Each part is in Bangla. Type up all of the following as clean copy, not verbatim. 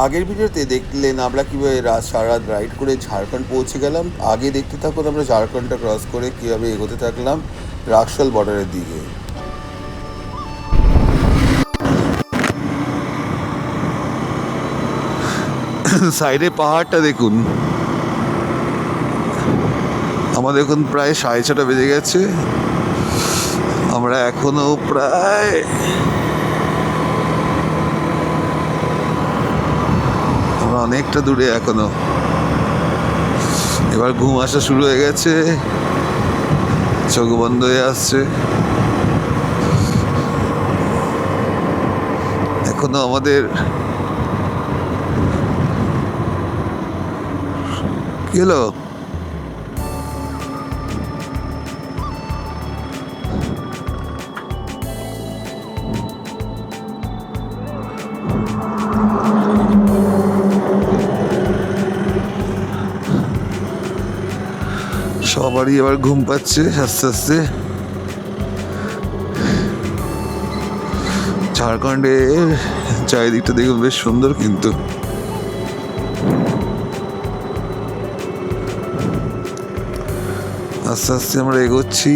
আগের ভিডিওতে দেখলেন আমরা কীভাবে সারা রাত রাইড করে ঝাড়খণ্ড পৌঁছে গেলাম। আগে দেখতে থাকুন আমরা ঝাড়খণ্ডটা ক্রস করে কীভাবে এগোতে থাকলাম রাক্সল বর্ডারের দিকে। সাইডে পাহাড়টা দেখুন। আমাদের এখন প্রায় 6:30 বেজে গেছে। আমরা এখনো প্রায় অনেকটা দূরে এখনো। এবার ঘুম আসা শুরু হয়ে গেছে, চোখ বন্ধ হয়ে আসছে। এখনো আমাদের কি হলো, সবারই এবার ঘুম পাচ্ছে আস্তে আস্তে। ঝাড়খণ্ডের চারিদিকটা দেখুন, বেশ সুন্দর। কিন্তু আস্তে আস্তে আমরা এগোচ্ছি।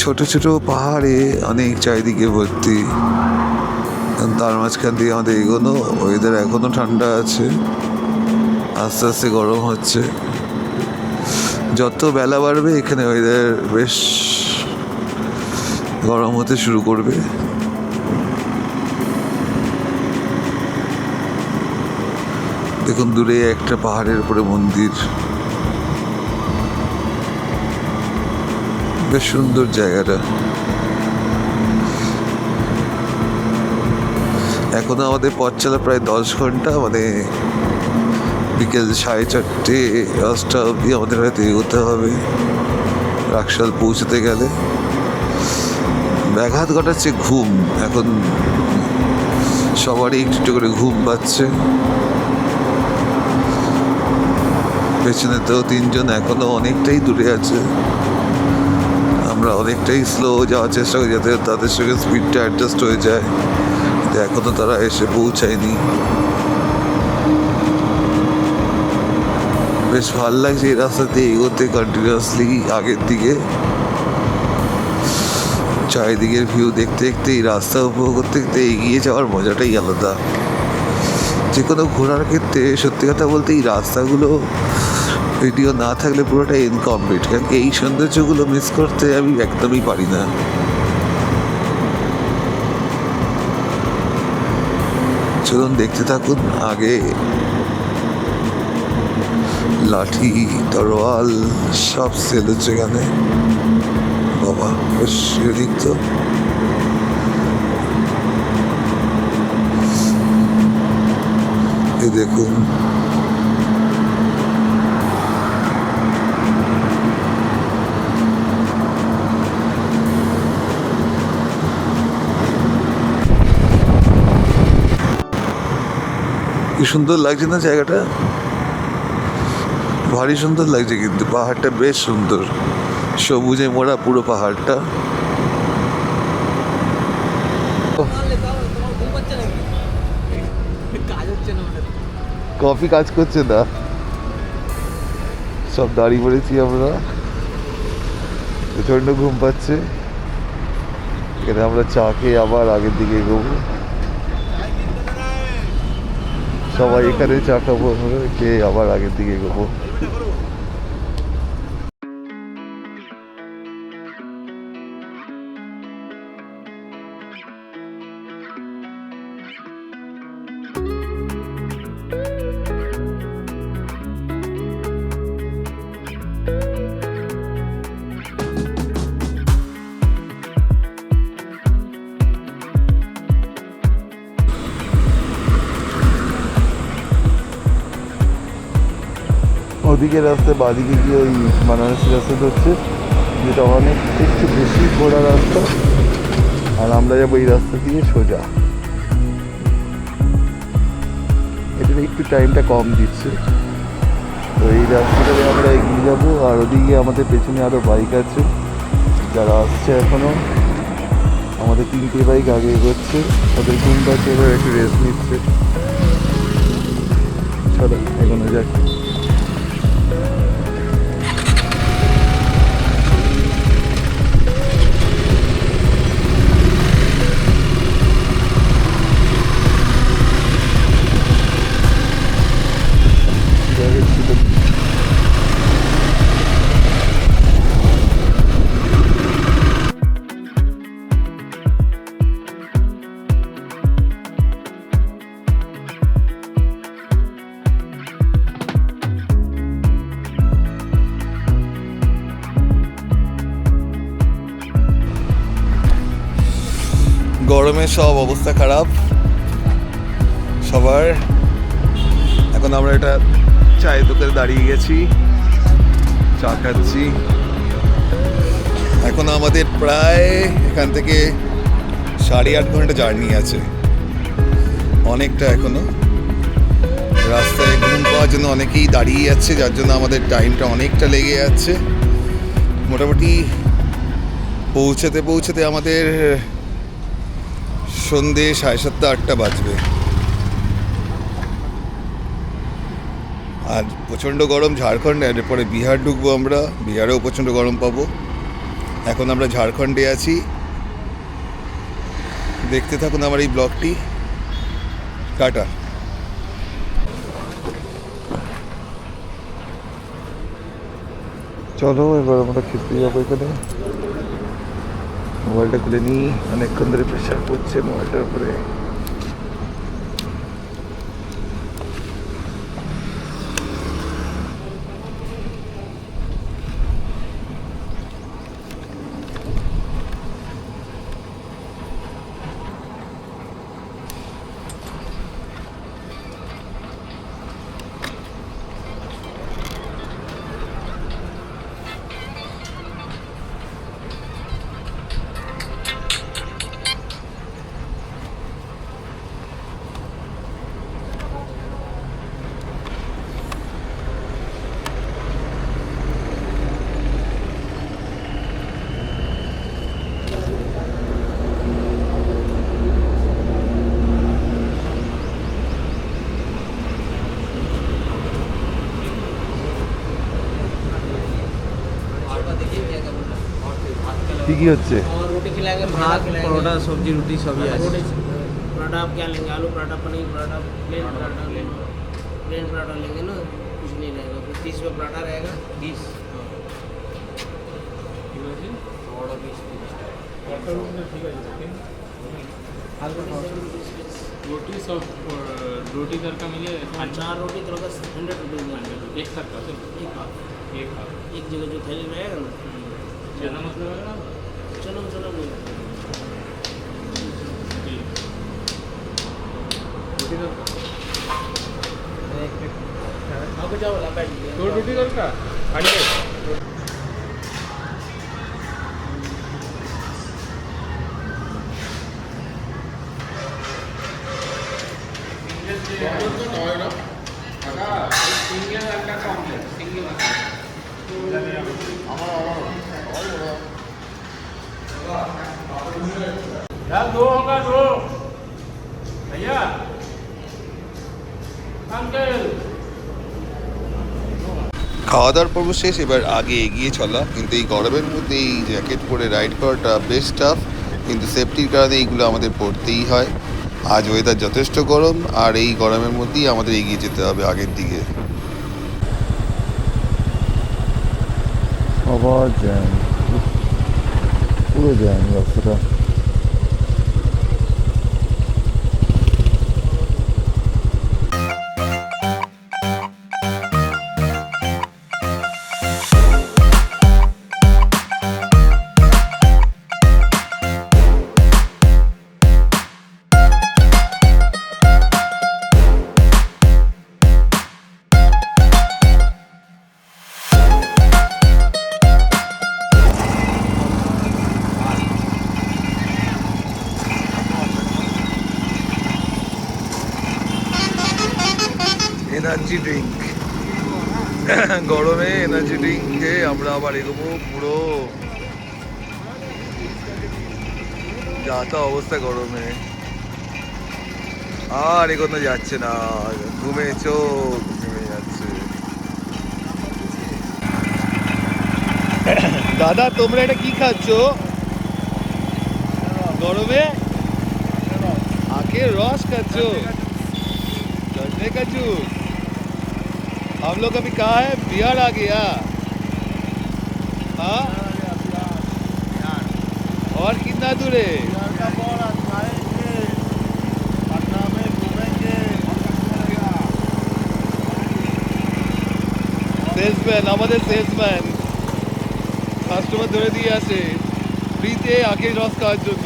ছোট ছোট পাহাড়ে অনেক চারিদিকে ভর্তি। তার মাঝখান দিয়ে আমাদের এগোনো। ওয়েদার এখনো ঠান্ডা আছে, আস্তে আস্তে গরম হচ্ছে। যত বেলা বাড়বে এখানে ওয়েদার বেশ গরম হতে শুরু করবে। দেখুন দূরে একটা পাহাড়ের উপরে মন্দির, বেশ সুন্দর জায়গাটা। এখনো আমাদের পথ চলা প্রায় 10 ঘন্টা, মানে বিকেল 4:30-5টা অবধি আমাদের হয়তো এগোতে হবে রাক্সাল পৌঁছতে গেলে। ব্যাঘাত ঘটাচ্ছে ঘুম। এখন সবারই একটু করে ঘুম পাচ্ছে। পেছনে তো 3জন এখনো অনেকটাই দূরে আছে। আমরা অনেকটাই স্লো যাওয়ার চেষ্টা করি যাতে তাদের সঙ্গে স্পিডটা অ্যাডজাস্ট হয়ে যায়, কিন্তু এখনো তারা এসে পৌঁছায়নি। বেশ ভালো লাগছে এই রাস্তাতে এগোতে কন্টিনিউয়াসলি আগের দিকে। চারিদিকের ভিউ দেখতে দেখতে, এই রাস্তা উপভোগ করতে করতে এগিয়ে যাওয়ার মজাটাই আলাদা। যে কোনো ঘোরার ক্ষেত্রে সত্যি কথা বলতে এই রাস্তাগুলো ভিডিও না থাকলে পুরোটা ইনকমপ্লিট, কারণ এই সৌন্দর্যগুলো মিস করতে আমি একদমই পারি না। চলুন দেখতে থাকুন। আগে লাঠি, তরোয়াল সব সেল হচ্ছে এখানে। বাবা বেশ ইউনিক তো। এই দেখুন, কি সুন্দর লাগছে না জায়গাটা, ভারী সুন্দর লাগছে। কিন্তু পাহাড়টা বেশ সুন্দর, সবুজে মোড়া পুরো পাহাড়টা। কফি কাজ করছে না, সব দাঁড়িয়ে পড়েছি আমরা। প্রচণ্ড ঘুম পাচ্ছে। এখানে আমরা চা খেয়ে আবার আগের দিকে এগোবো। সবাই এখানে চা খাবো, খেয়ে আবার আগের দিকে এগোবো। ওদিকে রাস্তায় বাদিকে গিয়ে ওই বানারসি রাস্তা ধরছে, যেটা অনেক একটু বেশি ঘোরা রাস্তা। আর আমরা যাবো এই রাস্তা দিয়ে সোজা। এটাতে একটু টাইমটা কম দিচ্ছে। তো এই রাস্তাটাতে আমরা এগিয়ে যাবো। আর ওদিকে আমাদের পেছনে আরও বাইক আছে যারা আসছে এখনও। আমাদের 3টে বাইক আগে এগোচ্ছে, তাদের ঘুম পাচ্ছে, এবার একটু রেস্ট নিচ্ছে। চলো এগোনো যাক। গরমে সব অবস্থা খারাপ সবার। এখন আমরা একটা চায়ের দোকানে দাঁড়িয়ে গেছি, চা খাচ্ছি। এখন আমাদের প্রায় এখান থেকে 8.5 ঘন্টা জার্নি আছে, অনেকটা। এখনো রাস্তায় ঘুম পাওয়ার জন্য অনেকেই দাঁড়িয়ে যাচ্ছে, যার জন্য আমাদের টাইমটা অনেকটা লেগে যাচ্ছে। মোটামুটি পৌঁছাতে পৌঁছাতে আমাদের সন্ধে 7:30-8টা বাজবে। আর প্রচণ্ড গরম ঝাড়খণ্ডে, এরপরে বিহার ঢুকবো আমরা, বিহারেও প্রচণ্ড গরম পাবো। এখন আমরা ঝাড়খণ্ডে আছি। দেখতে থাকুন আমার এই ব্লগটি। টাটা। চলো এবার আমরা খেতে যাবো। এখানে মোবাইলটা খুলে নিই, অনেকক্ষণ ধরে প্রেশার পড়ছে মোবাইলটার উপরে। কি হচ্ছে? रोटी खिलाएंगे, भात परोठा सब्जी रोटी सभी है। पराठा आप क्या लेंगे? आलू पराठा, पनीर पराठा, प्लेन पराठा लेंगे ना, कुछ नहीं रहेगा। फिर 30 रुपये पराठा रहेगा, 20 रोटी सब रोटी घर का मिले। 4 रोटी तो 100 रुपीज़ एक सर का एक जगह जो थैली रहेगा ना, ज़्यादा मतलब है ना। चलो नहीं रोटी घर का आपको जाओ ला बैठ तो रोटी घर का 100। यार 2 होगा 2 भैया अंकल। খাওয়া দাওয়ার পর্ব শেষ, এবার আগে এগিয়ে চলা। কিন্তু এই গরমের মধ্যে এই জ্যাকেট পরে রাইড করাটা বেশ টাফ, কিন্তু সেফটির কারণে এইগুলো আমাদের পরতেই হয়। আজ ওয়েদার যথেষ্ট গরম, আর এই গরমের মধ্যেই আমাদের এগিয়ে যেতে হবে আগের দিকে। আবার জ্যাম, পুরো জ্যাম রাস্তাটা। এনার্জি ড্রিঙ্ক, গরমে এনার্জি ড্রিঙ্ক খেয়ে আমরা আবার এগোবো পুরো যা তো অবস্থা গরমে আর এগোনো যাচ্ছে না, ঘুমে চোখ ঘুমে যাচ্ছে। দাদা তোমরা এটা কি খাচ্ছ গরমে? आखिर रस का जूस, गन्ने का जूस। हम लोग अभी कहाँ है? बिहार आ गया। हाँ और कितना दूर है? সেলসম্যান, আমাদের সেলসম্যান কাস্টমার ধরে দিয়ে আসে ফ্রিতে আখের রস খাওয়ার জন্য।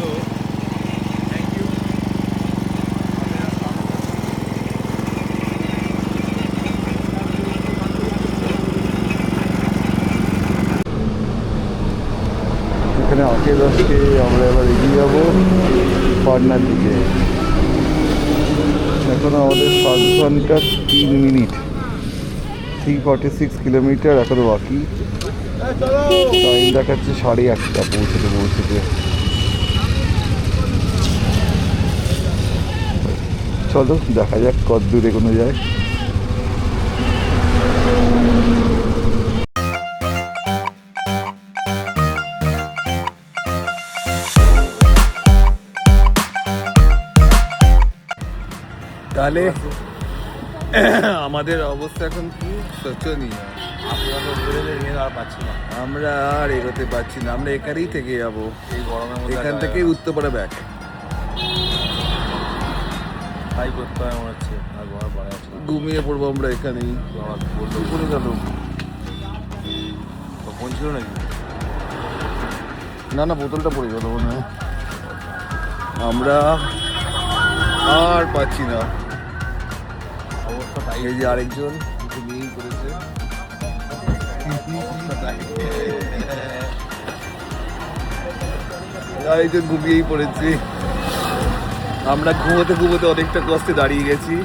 এখানে আখের রস খেয়ে আমরা এবার এগিয়ে যাবো পাটনার দিকে। এখন আমাদের 7 ঘন্টা 3 মিনিট, 346 কিলোমিটার এখনো বাকি। টাইম দেখাচ্ছে 8:30 পৌঁছতে। চলো দেখা যাক কত দূর এগোনো যায়। তাহলে আমাদের অবস্থা এখন কি শোচনীয়। আমরা আর এগোতে পারছি না, আমরা এখানেই থেকে যাবো। এখান থেকেই উত্তরপাড়া ব্যাক করতে হয় মনে হচ্ছে। ঘুমিয়ে পড়বো আমরা এখানেই। পৌঁছিল নাকি? না বোতলটা পড়ে গেল মনে হয়। আমরা আর পাচ্ছি না অবস্থা। এই যে আরেকজন ঘুমিয়েই করেছে। আরেকজন ঘুমিয়েই পড়েছে। আমরা ঘুমোতে অনেকটা কষ্টে দাঁড়িয়ে গেছি,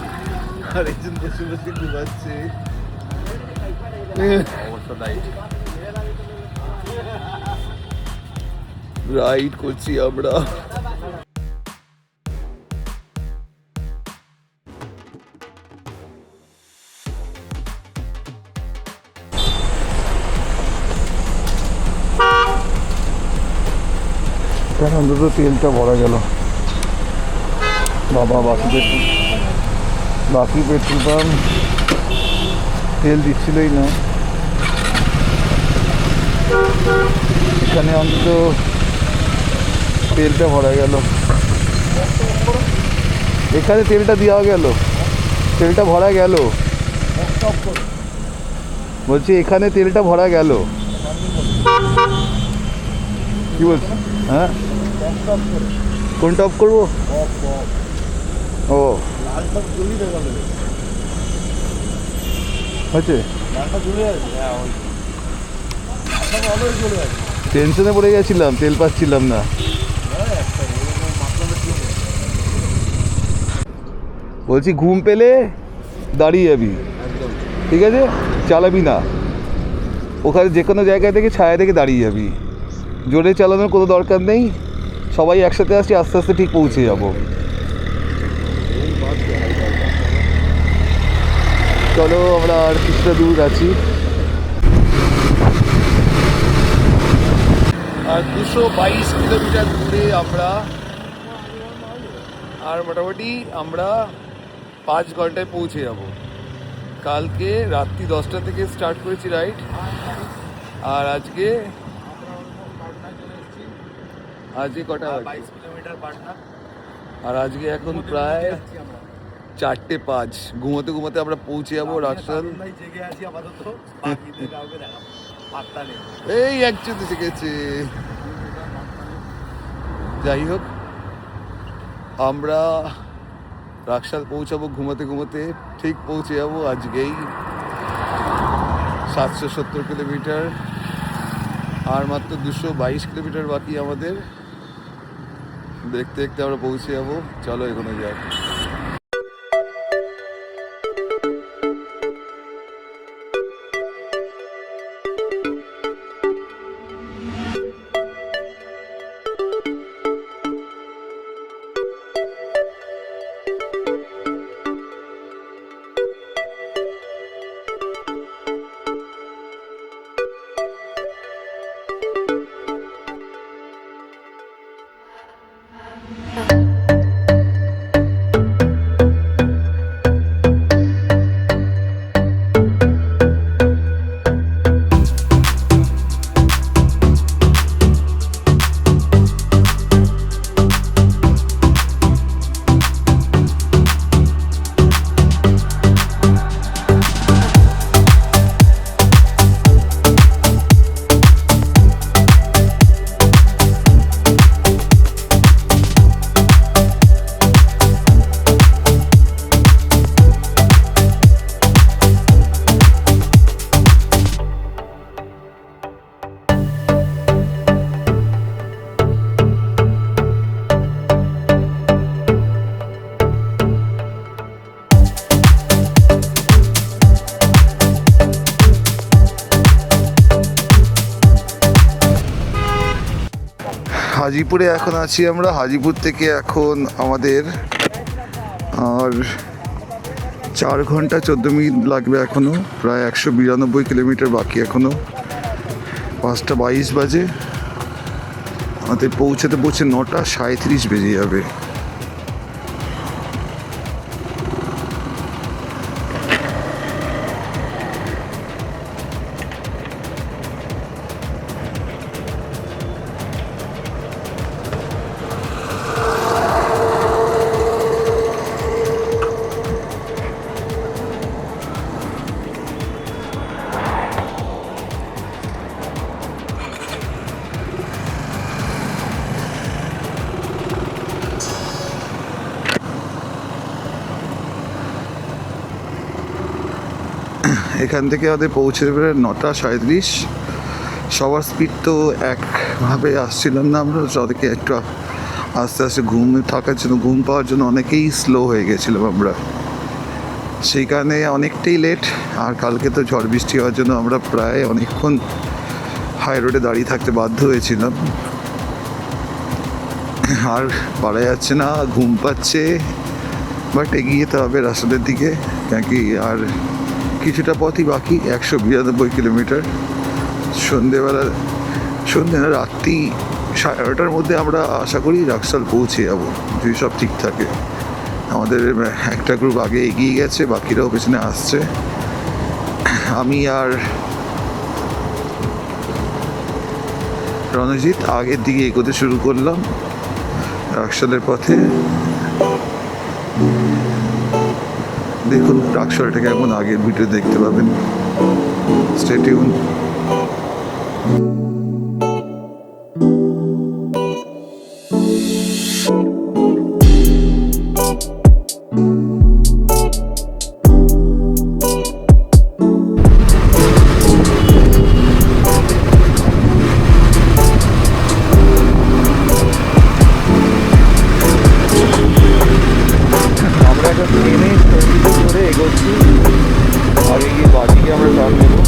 আরেকজন বসে ঘুমাচ্ছে। রাইড করছি আমরা। অন্তত তেলটা ভরা গেল বাবা। বাকি পেট্রোল পাম্প তেল দিচ্ছিলই না। এখানে অন্তত তেলটা ভরা গেল। এখানে তেলটা দেওয়া গেল, তেলটা ভরা গেল। বলছি এখানে তেলটা ভরা গেল। কি বলছি? হ্যাঁ কোনটা অফ করবো? ও হচ্ছে টেনশনে পড়ে গেছিলাম, তেল পাচ্ছিলাম না। বলছি ঘুম পেলে দাঁড়িয়ে যাবি, ঠিক আছে? চালাবি না, ওখানে যে কোনো জায়গায় থেকে ছায়া থেকে দাঁড়িয়ে যাবি। জোরে চালানোর কোনো দরকার নেই, সবাই একসাথে আসছি, আস্তে আস্তে ঠিক পৌঁছে যাব। চলো আমরা আর কিছুটা দূর আছি, আর 222 কিলোমিটার দূরে আমরা, আর মোটামুটি আমরা 5 ঘন্টায় পৌঁছে যাব। কালকে রাত্রি 10টা থেকে স্টার্ট করেছি রাইড, আর আজকে কটা? 22 কিলোমিটার পাটনা। আর আজকে এখন প্রায় 4:05। ঘুমোতে আমরা পৌঁছে যাবো রাজস্থান। এই একজন শিখেছে। যাই হোক, আমরা রাজস্থান পৌঁছাবো ঘুমোতে, ঠিক পৌঁছে যাবো আজকেই। 770 কিলোমিটার, আর মাত্র 222 কিলোমিটার বাকি আমাদের। দেখতে আমরা পৌঁছে যাবো। চলো এগোনো যাক। হাজিপুরে এখন আছি আমরা। হাজিপুর থেকে এখন আমাদের আর 4 ঘন্টা 14 মিনিট লাগবে এখনও। প্রায় 192 কিলোমিটার বাকি এখনও। 5টা 22 বাজে। আমাদের পৌঁছাতে 9টা 37 বেজে যাবে। এখান থেকে আমাদের পৌঁছে দেবে 9টা 37। সবার স্পিড তো একভাবে আসছিলাম না আমরা, তাদেরকে একটু আস্তে আস্তে থাকার জন্য, ঘুম পাওয়ার জন্য অনেকেই স্লো হয়ে গেছিলাম আমরা। সেই কারণে অনেকটাই লেট। আর কালকে তো ঝড় বৃষ্টি হওয়ার জন্য আমরা প্রায় অনেকক্ষণ হাই রোডে দাঁড়িয়ে থাকতে বাধ্য হয়েছিলাম। আর পারা যাচ্ছে না, ঘুম পাচ্ছে, বাট এগিয়ে যেতে হবে রাস্তার দিকে। কেন কি আর কিছুটা পথই বাকি, 192 কিলোমিটার। সন্ধে না, রাত্রি 11:30টার মধ্যে আমরা আশা করি রাক্সাল পৌঁছে যাবো, যদি সব ঠিক থাকে। আমাদের একটা গ্রুপ আগে এগিয়ে গেছে, বাকিরাও পেছনে আসছে। আমি আর রণজিৎ আগের দিকে এগোতে শুরু করলাম রাক্সালের পথে। দেখুন রাক্সালটা কেমন, আগের ভিডিও দেখতে পাবেন। Stay tune. আমরা একটা ট্রেনে করে এগোচ্ছি। আগে গিয়ে বাদিকে আমরা টার্ন নেবো।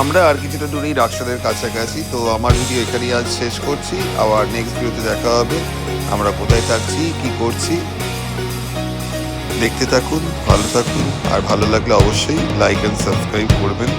আমরা আর কিছুটা দূরেই রাক্সালের কাছাকাছি। তো আমার ভিডিও এখানেই আজ শেষ করছি। আবার নেক্সট ভিডিওতে দেখা হবে। আমরা কোথায় থাকছি, কি করছি দেখতে থাকুন, ভালো থাকুন। আর ভালো লাগলে অবশ্যই লাইক অ্যান্ড সাবস্ক্রাইব করবেন।